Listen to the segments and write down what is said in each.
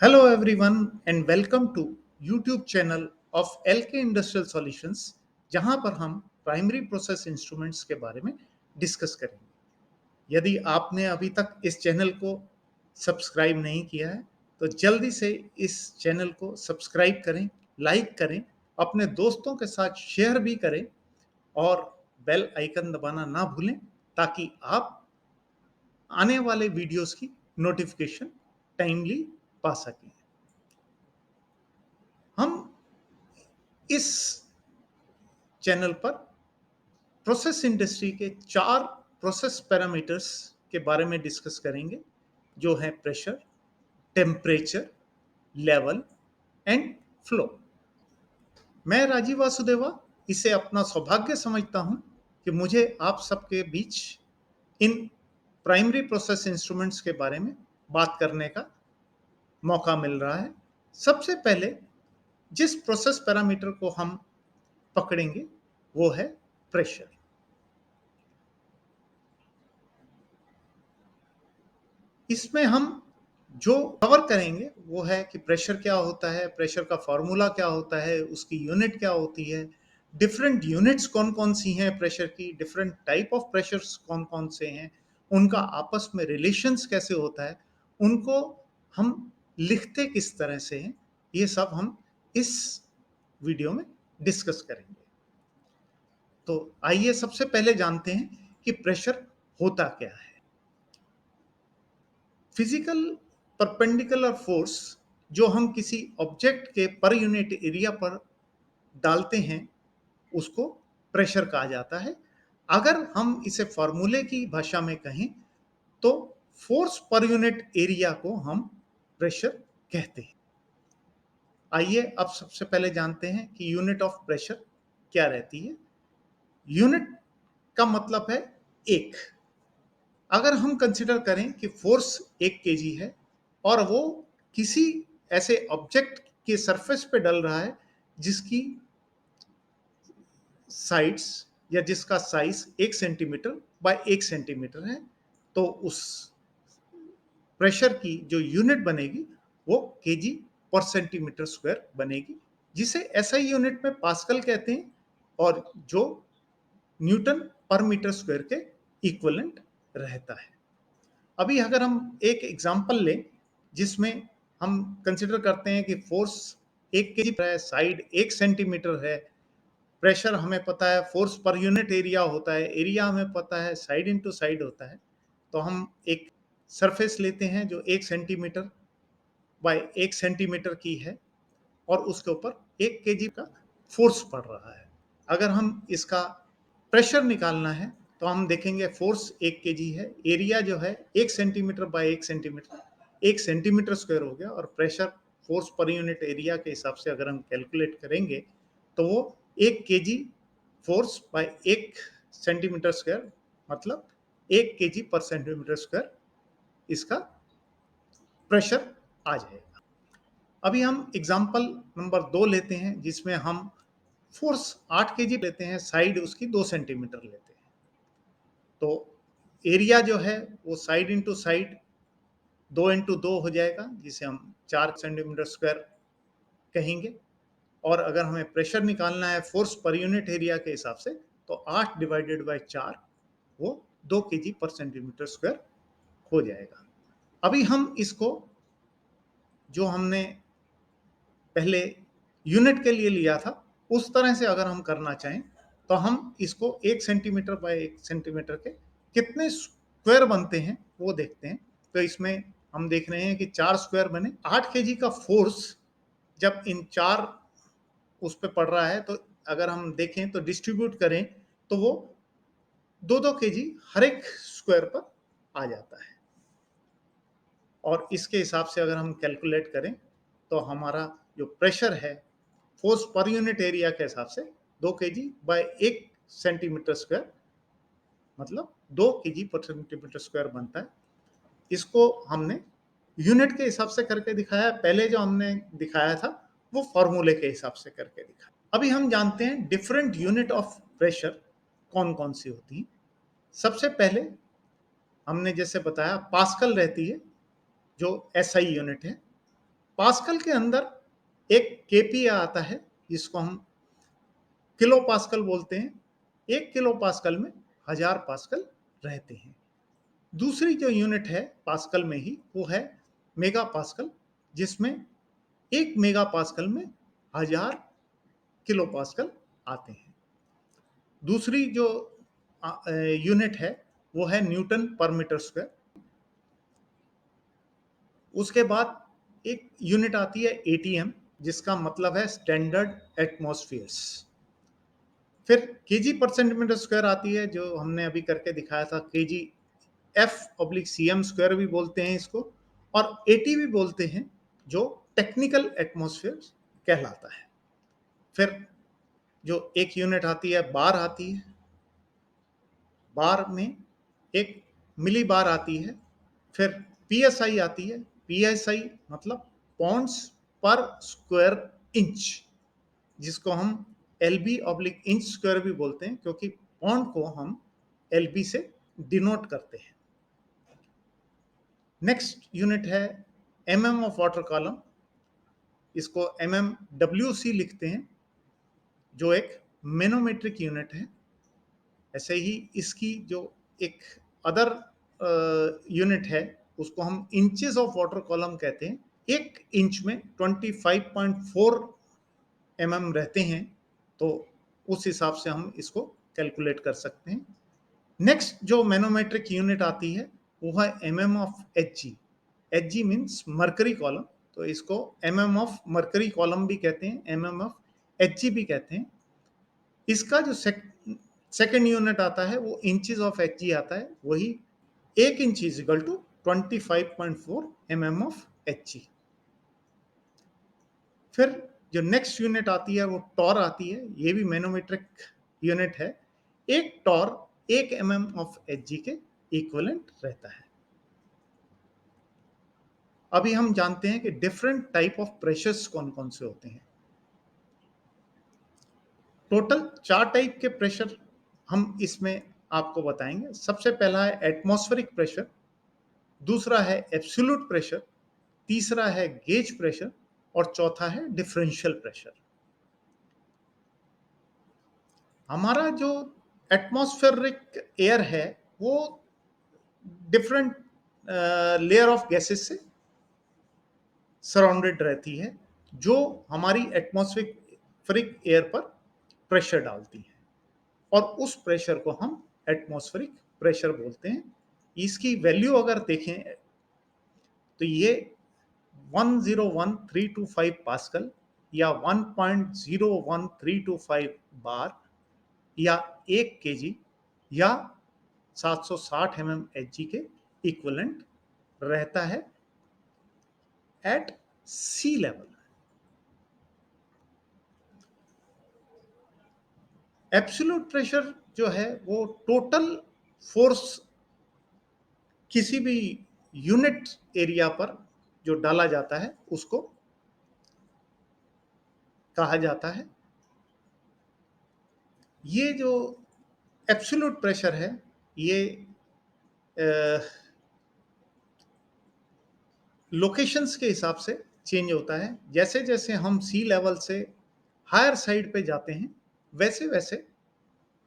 Hello everyone and welcome to YouTube channel of LK Industrial Solutions जहां पर हम primary process instruments के बारे में डिस्कस करेंगे। यदि आपने अभी तक इस चैनल को सब्सक्राइब नहीं किया है तो जल्दी से इस चैनल को सब्सक्राइब करें, लाइक करें, अपने दोस्तों के साथ शेयर भी करें और बेल आइकन दबाना ना भूलें ताकि आप आने वाले वीडियोस की नोटिफिकेशन टाइमली पा सकें। हम इस चैनल पर प्रोसेस इंडस्ट्री के 4 प्रोसेस पैरामीटर्स के बारे में डिस्कस करेंगे जो है pressure, temperature, level and flow. मैं राजीव वासुदेवा इसे अपना सौभाग्य समझता हूं कि मुझे आप सबके बीच इन प्राइमरी प्रोसेस इंस्ट्रूमेंट्स के बारे में बात करने का मौका मिल रहा है। सबसे पहले जिस प्रोसेस पैरामीटर को हम पकड़ेंगे वो है प्रेशर। इसमें हम जो कवर करेंगे वो है कि प्रेशर क्या होता है, प्रेशर का फॉर्मूला क्या होता है, उसकी यूनिट क्या होती है, डिफरेंट यूनिट्स कौन कौन सी हैं प्रेशर की, डिफरेंट टाइप ऑफ प्रेशर्स कौन कौन से हैं, उनका आपस में रिलेशंस कैसे होता है, उनको हम लिखते किस तरह से हैं, ये सब हम इस वीडियो में डिस्कस करेंगे। तो आइए सबसे पहले जानते हैं कि प्रेशर होता क्या है। फिजिकल परपेंडिकुलर फोर्स जो हम किसी ऑब्जेक्ट के पर यूनिट एरिया पर डालते हैं उसको प्रेशर कहा जाता है। अगर हम इसे फॉर्मूले की भाषा में कहें तो फोर्स पर यूनिट एरिया को हम प्रेशर कहते हैं। आइए अब सबसे पहले जानते हैं कि यूनिट ऑफ प्रेशर क्या रहती है। यूनिट का मतलब है एक। अगर हम कंसिडर करें कि फोर्स 1 kg है और वो किसी ऐसे ऑब्जेक्ट के सरफेस पे डल रहा है जिसकी साइड्स या जिसका साइज 1 सेंटीमीटर बाय 1 सेंटीमीटर है, तो उस प्रेशर की जो यूनिट बनेगी वो केजी पर सेंटीमीटर स्क्वायर बनेगी, जिसे एसआई यूनिट में पास्कल कहते हैं और जो न्यूटन पर मीटर स्क्वायर के इक्विवेलेंट रहता है। अभी अगर हम एक एग्जांपल लें जिसमें हम कंसिडर करते हैं कि फोर्स 1 kg है, साइड 1 सेंटीमीटर है, प्रेशर हमें पता है, फोर्स पर यूनिट एरिया होता है, एरिया हमें पता है, साइड इनटू साइड होता है, तो हम एक सरफेस लेते हैं जो 1 सेंटीमीटर बाय 1 सेंटीमीटर की है और उसके ऊपर 1 kg का फोर्स पड़ रहा है। अगर हम इसका प्रेशर निकालना है तो हम देखेंगे फोर्स 1 kg है, एरिया जो है 1 centimetre bye 1 centimetre, 1 centimetre square हो गया, और pressure force per unit area के हिसाब से अगर हम कैलकुलेट करेंगे तो वो 1 kg force by 1 centimetre square मतलब 1 kg पर सेंटीमीटर स्क्वायर इसका प्रेशर आ जाएगा। अभी हम एग्जाम्पल नंबर 2 लेते हैं जिसमें हम फोर्स 8 kg लेते हैं, साइड उसकी 2 सेंटीमीटर लेते हैं, तो एरिया जो है वो साइड इंटू साइड 2 इंटू 2 हो जाएगा जिसे हम 4 सेंटीमीटर स्क्वायर कहेंगे। और अगर हमें प्रेशर निकालना है फोर्स पर यूनिट एरिया के हिसाब से तो 8 डिवाइडेड बाय 4 वो 2 kg पर सेंटीमीटर स्क्वायर हो जाएगा। अभी हम इसको जो हमने पहले यूनिट के लिए लिया था उस तरह से अगर हम करना चाहें तो हम इसको 1 सेंटीमीटर बाय 1 सेंटीमीटर के कितने स्क्वायर बनते हैं वो देखते हैं। तो इसमें हम देख रहे हैं कि 4 स्क्वायर बने। 8 kg का फोर्स जब इन 4 उस पर पड़ रहा है तो अगर हम देखें तो डिस्ट्रीब्यूट करें तो वो 2-2 kg हर एक स्क्वायर पर आ जाता है, और इसके हिसाब से अगर हम कैलकुलेट करें तो हमारा जो प्रेशर है फोर्स पर यूनिट एरिया के हिसाब से 2 kg बाय 1 सेंटीमीटर स्क्वायर मतलब 2 kg पर सेंटीमीटर स्क्वायर बनता है। इसको हमने यूनिट के हिसाब से करके दिखाया, पहले जो हमने दिखाया था वो फॉर्मूले के हिसाब से करके दिखाया। अभी हम जानते हैं डिफरेंट यूनिट ऑफ प्रेशर कौन कौन सी होती हैं। सबसे पहले हमने जैसे बताया पास्कल रहती है जो एसआई यूनिट है। पास्कल के अंदर एक केपीए आता है जिसको हम किलो पास्कल बोलते हैं। 1 किलो पास्कल में 1000 पास्कल रहते हैं। दूसरी जो यूनिट है पास्कल में ही वो है मेगा पास्कल, जिसमें 1 मेगा पास्कल में 1000 किलो पास्कल आते हैं। दूसरी जो यूनिट है वो है न्यूटन पर मीटर स्क्वायर। उसके बाद एक यूनिट आती है एटीएम, जिसका मतलब है स्टैंडर्ड एटमॉस्फेयर्स। फिर केजी पर सेंटीमीटर स्क्वायर आती है, जो हमने अभी करके दिखाया था, केजी F/cm स्क्वायर भी बोलते हैं इसको, और एटी भी बोलते हैं, जो टेक्निकल एटमॉस्फेयर कहलाता है। फिर जो एक यूनिट आती है बार आती है, बार में एक मिली बार आती है। फिर पीएसआई आती है, पीएसआई मतलब पॉन्ड्स पर स्क्वायर इंच, जिसको हम LB/इंच स्क्वायर भी बोलते हैं, क्योंकि पॉन्ड को हम LB से डिनोट करते हैं। नेक्स्ट यूनिट है ऑफ वाटर कॉलम, इसको MMWC लिखते हैं, जो एक मैनोमेट्रिक यूनिट है। ऐसे ही इसकी जो एक अदर यूनिट है उसको हम इंचेस ऑफ वाटर कॉलम कहते हैं। 1 इंच में 25.4 रहते हैं, तो उस हिसाब से हम इसको कैलकुलेट कर सकते हैं। नेक्स्ट जो मैनोमेट्रिक यूनिट आती है वो है Hg। Hg means mercury column, तो इसको ऑफ मर्करी कॉलम भी कहते हैं, ऑफ Hg भी कहते हैं। इसका जो सेकेंड यूनिट आता है वो इंचेस ऑफ Hg आता है, वही 1 इंच इज इक्वल टू 25.4 ऑफ Hg। फिर जो नेक्स्ट यूनिट आती है वो टॉर आती है, ये भी मैनोमेट्रिक यूनिट है। एक टॉर 1 ऑफ Hg के इक्विवेलेंट रहता है। अभी हम जानते हैं कि डिफरेंट टाइप ऑफ प्रेशर्स कौन कौन से होते हैं। टोटल 4 टाइप के प्रेशर हम इसमें आपको बताएंगे। सबसे पहला है एटमॉस्फेरिक प्रेशर, दूसरा है एब्सोल्यूट प्रेशर, तीसरा है गेज प्रेशर, और चौथा है डिफरेंशियल प्रेशर। हमारा जो एटमॉस्फेरिक एयर है वो डिफरेंट लेयर ऑफ गैसेस से सराउंडेड रहती है, जो हमारी एटमॉस्फेरिक एयर पर प्रेशर डालती है, और उस प्रेशर को हम एटमॉस्फेरिक प्रेशर बोलते हैं। इसकी वैल्यू अगर देखें तो ये 101,325 पास्कल या 1.01325 बार या 1 केजी या 760 Hg के इक्विवेलेंट रहता है eight sea level. Absolute pressure जो है वो टोटल फोर्स किसी भी यूनिट एरिया पर जो डाला जाता है उसको कहा जाता है। ये जो एब्सोल्यूट प्रेशर है ये लोकेशंस के हिसाब से चेंज होता है। जैसे जैसे हम सी लेवल से हायर साइड पे जाते हैं वैसे वैसे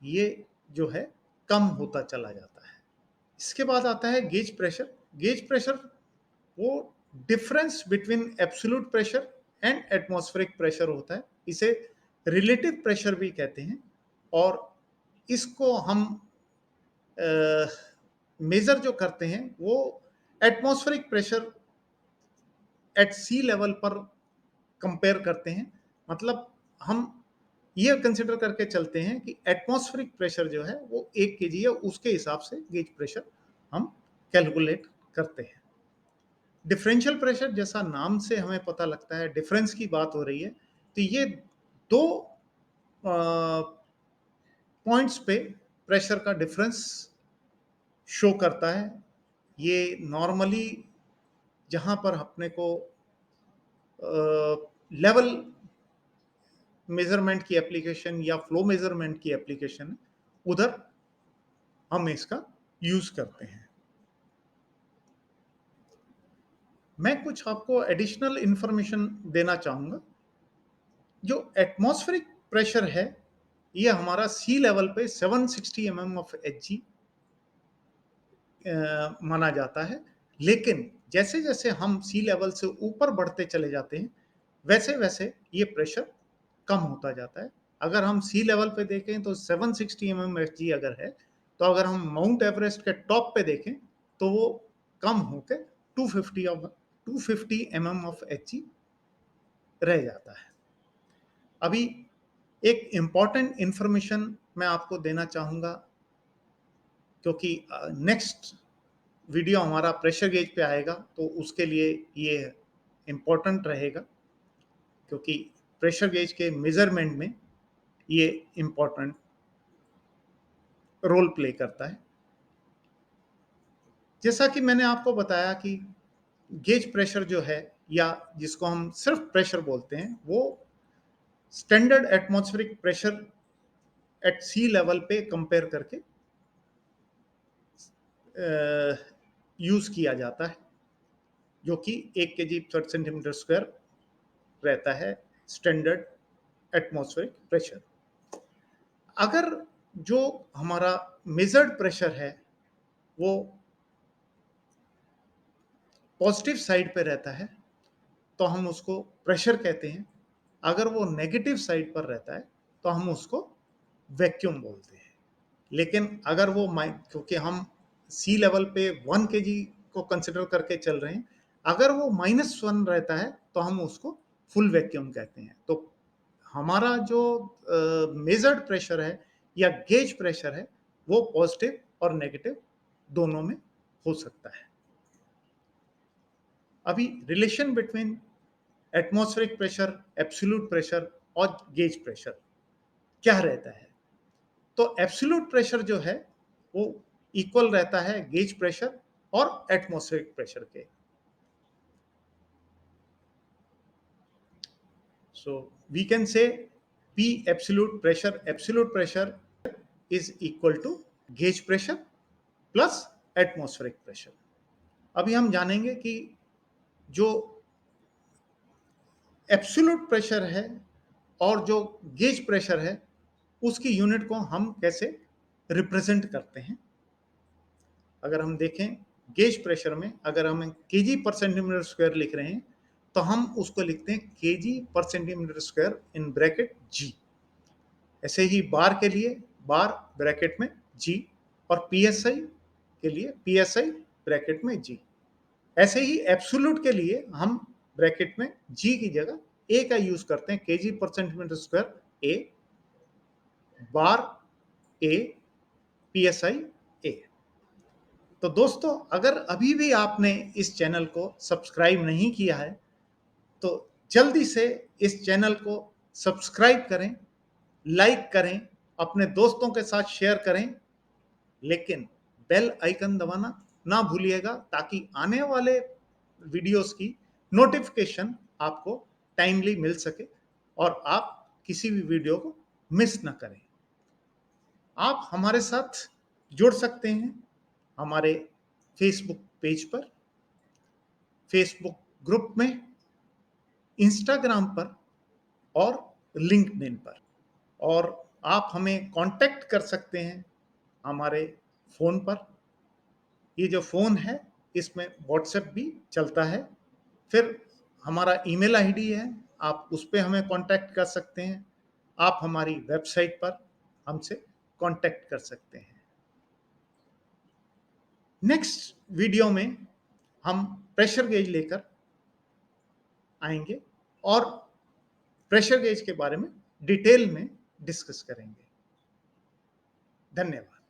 ये जो है कम होता चला जाता है। इसके बाद आता है गेज प्रेशर। गेज प्रेशर वो difference between absolute pressure and atmospheric pressure होता है। इसे रिलेटिव प्रेशर भी कहते हैं, और इसको हम मेजर जो करते हैं वो atmospheric pressure at sea level पर कंपेयर करते हैं। मतलब हम ये कंसिडर करके चलते हैं कि एटमॉस्फेरिक प्रेशर जो है वो 1 केजी है, उसके हिसाब से गेज प्रेशर हम कैलकुलेट करते हैं। डिफरेंशियल प्रेशर जैसा नाम से हमें पता लगता है डिफरेंस की बात हो रही है, तो ये दो पॉइंट्स पे प्रेशर का डिफरेंस शो करता है। ये नॉर्मली जहां पर अपने को लेवल मेजरमेंट की एप्लीकेशन या फ्लो मेजरमेंट की एप्लीकेशन उधर हम इसका यूज करते हैं। मैं कुछ आपको एडिशनल इंफॉर्मेशन देना चाहूँगा। जो एटमॉस्फेरिक प्रेशर है, ये हमारा सी लेवल पे 760 ऑफ एचजी माना जाता है। लेकिन जैसे-जैसे हम सी लेवल से ऊपर बढ़ते चले जाते हैं, वैसे-वैसे ये प्रेशर कम होता जाता है। अगर हम सी लेवल पे देखें तो 760 एचजी अगर है, तो अगर हम माउंट एवरेस्ट के टॉप पे देखें, तो वो कम होके 250 ऑफ एचजी रह जाता है। अभी एक इम्पॉर्टेंट इंफॉर्मेशन मैं आपको देना चाहूँगा, क्योंकि नेक्स्ट वीडियो हमारा प्रेशर गेज पे आएगा, तो उसके लिए ये इम्पोर्टेंट रहेगा, क्योंकि प्रेशर गेज के मेजरमेंट में ये इम्पोर्टेंट रोल प्ले करता है। जैसा कि मैंने आपको बताया कि गेज प्रेशर जो है, या जिसको हम सिर्फ प्रेशर बोलते हैं, वो standard atmospheric pressure at sea level पे कंपेयर करके यूज किया जाता है, जो कि 1 केजी पर सेंटीमीटर स्क्वायर रहता है स्टैंडर्ड एटमॉस्फेरिक प्रेशर। अगर जो हमारा मेजर्ड प्रेशर है वो पॉजिटिव साइड पे रहता है, तो हम उसको प्रेशर कहते हैं। अगर वो नेगेटिव साइड पर रहता है, तो हम उसको वैक्यूम बोलते हैं। लेकिन अगर वो क्योंकि हम सी लेवल पे 1 केजी को कंसिडर करके चल रहे हैं, अगर वो -1 रहता है, तो हम उसको फुल वैक्यूम कहते हैं। तो हमारा जो मेजर्ड प्रेशर है या गेज प्रेशर है, वो पॉजिटिव और नेगेटिव दोनों में हो सकता है। अभी relation between atmospheric pressure, absolute pressure और गेज प्रेशर क्या रहता है? तो एब्सोल्यूट प्रेशर जो है, वो इक्वल रहता है गेज प्रेशर और एटमॉस्फेरिक प्रेशर के। So we can say P absolute pressure is equal to gauge pressure plus atmospheric pressure। अभी हम जानेंगे कि जो एब्सोल्यूट प्रेशर है और जो गेज प्रेशर है, उसकी यूनिट को हम कैसे रिप्रेजेंट करते हैं। अगर हम देखें गेज प्रेशर में, अगर हम केजी पर सेंटीमीटर स्क्वायर लिख रहे हैं, तो हम उसको लिखते हैं केजी पर सेंटीमीटर स्क्वायर इन ब्रैकेट जी। ऐसे ही बार के लिए बार ब्रैकेट में जी, और पीएसआई के लिए पीएसआई ब्रैकेट में जी। ऐसे ही एब्सोल्यूट के लिए हम ब्रैकेट में जी की जगह ए का यूज करते हैं, केजी पर सेंटीमीटर स्क्वायर ए, बार ए, पीएसआई ए। तो दोस्तों, अगर अभी भी आपने इस चैनल को सब्सक्राइब नहीं किया है, तो जल्दी से इस चैनल को सब्सक्राइब करें, लाइक करें, अपने दोस्तों के साथ शेयर करें, लेकिन बेल आइकन दबाना ना भूलिएगा, ताकि आने वाले वीडियोस की नोटिफिकेशन आपको टाइमली मिल सके और आप किसी भी वीडियो को मिस ना करें। आप हमारे साथ जुड़ सकते हैं हमारे फेसबुक पेज पर, फेसबुक ग्रुप में, इंस्टाग्राम पर और लिंक्डइन पर। और आप हमें कांटेक्ट कर सकते हैं हमारे फ़ोन पर। ये जो फ़ोन है, इसमें व्हाट्सएप भी चलता है। फिर हमारा ईमेल आईडी है, आप उस पे हमें कांटेक्ट कर सकते हैं। आप हमारी वेबसाइट पर हमसे कांटेक्ट कर सकते हैं। नेक्स्ट वीडियो में हम प्रेशर गेज लेकर आएंगे और प्रेशर गेज के बारे में डिटेल में डिस्कस करेंगे। धन्यवाद।